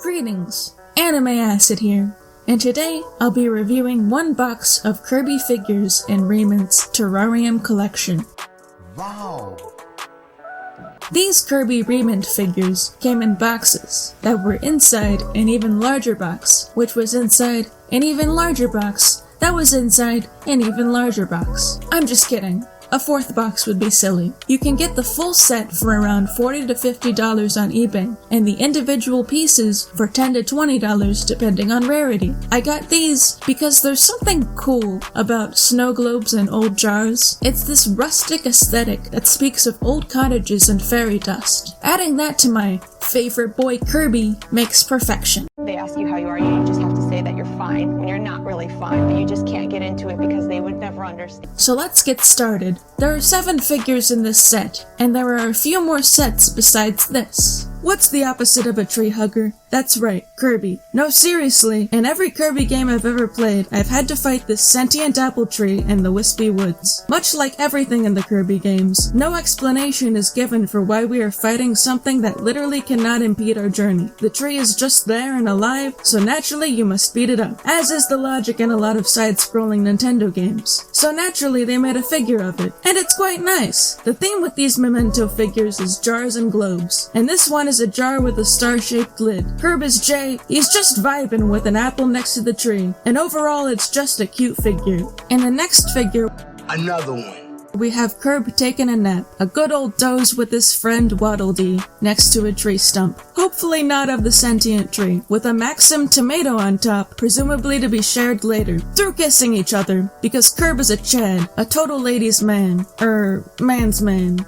Greetings, Anime Acid here, and today I'll be reviewing one box of Kirby figures in Rement's Terrarium collection. Wow! These Kirby Rement figures came in boxes that were inside an even larger box, which was inside an even larger box, that was inside an even larger box. I'm just kidding. A fourth box would be silly. You can get the full set for around $40 to $50 on eBay, and the individual pieces for $10 to $20 depending on rarity. I got these because there's something cool about snow globes and old jars. It's this rustic aesthetic that speaks of old cottages and fairy dust. Adding that to my favorite boy Kirby makes perfection. They ask you how you are, you just have to say that you're fine when you're not really fine, but you just can't get into it because they would never understand. So let's get started. There are 7 figures in this set, and there are a few more sets besides this. What's the opposite of a tree hugger? That's right, Kirby. No, seriously, in every Kirby game I've ever played, I've had to fight this sentient apple tree in the Wispy Woods. Much like everything in the Kirby games, no explanation is given for why we are fighting something that literally cannot impede our journey. The tree is just there and alive, so naturally you must beat it up, as is the logic in a lot of side-scrolling Nintendo games. So naturally they made a figure of it, and it's quite nice. The theme with these memento figures is jars and globes, and this one is a jar with a star-shaped lid. Kirb is Jay, he's just vibing with an apple next to the tree, and overall it's just a cute figure. In the next figure, Another one. we have Kirb taking a nap, a good old doze with his friend Waddle Dee next to a tree stump. Hopefully not of the sentient tree, with a Maxim tomato on top, presumably to be shared later, through kissing each other, because Kirb is a Chad, a total ladies' man, man's man,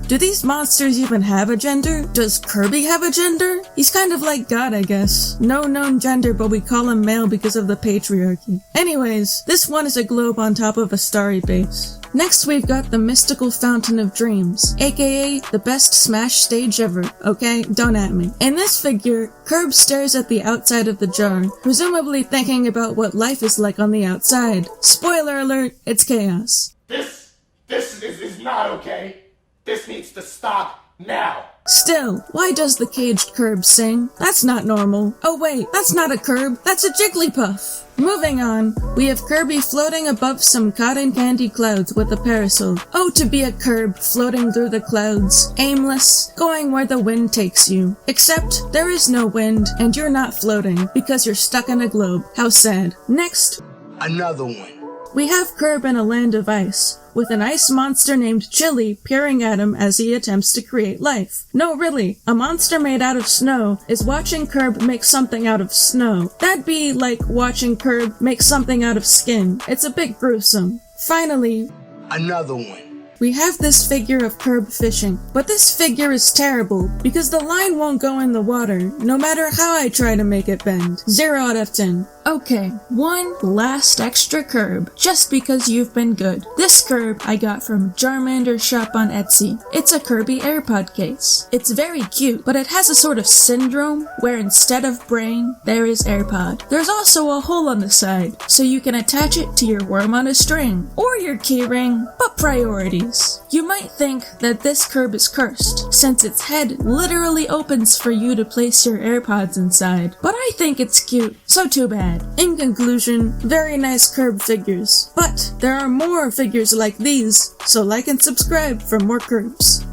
do these monsters even have a gender? Does Kirby have a gender? He's kind of like God, I guess. No known gender, but we call him male because of the patriarchy. Anyways, this one is a globe on top of a starry base. Next we've got the Mystical Fountain of Dreams, aka the best Smash stage ever, okay? Don't at me. In this figure, Kirb stares at the outside of the jar, presumably thinking about what life is like on the outside. Spoiler alert, it's chaos. This is not okay. This needs to stop now. Still, why does the caged Kirb sing? That's not normal. Oh wait, that's not a Kirb, that's a Jigglypuff. Moving on, we have Kirby floating above some cotton candy clouds with a parasol. Oh, to be a Kirb floating through the clouds, aimless, going where the wind takes you. Except, there is no wind, and you're not floating, because you're stuck in a globe. How sad. Next, Another one. we have Kirb in a land of ice, with an ice monster named Chili peering at him as he attempts to create life. No, really, a monster made out of snow is watching Kirb make something out of snow. That'd be like watching Kirb make something out of skin. It's a bit gruesome. Finally, Another one. we have this figure of Kirb fishing, but this figure is terrible because the line won't go in the water, no matter how I try to make it bend. 0 out of 10. Okay, one last extra Kirb, just because you've been good. This Kirb I got from Jarmander's shop on Etsy. It's a Kirby AirPod case. It's very cute, but it has a sort of syndrome where instead of brain, there is AirPod. There's also a hole on the side, so you can attach it to your worm on a string, or your keyring, but priorities. You might think that this Kirb is cursed, since its head literally opens for you to place your AirPods inside, but I think it's cute, so too bad. In conclusion, very nice Kirb figures, but there are more figures like these, so like and subscribe for more Kirbs.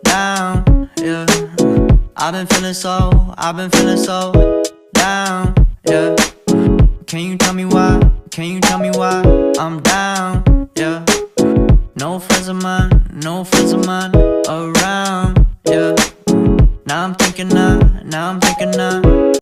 Down, yeah. I've been feeling so down, yeah. Can you tell me why? I'm down, yeah. No friends of mine around, yeah. Now I'm thinking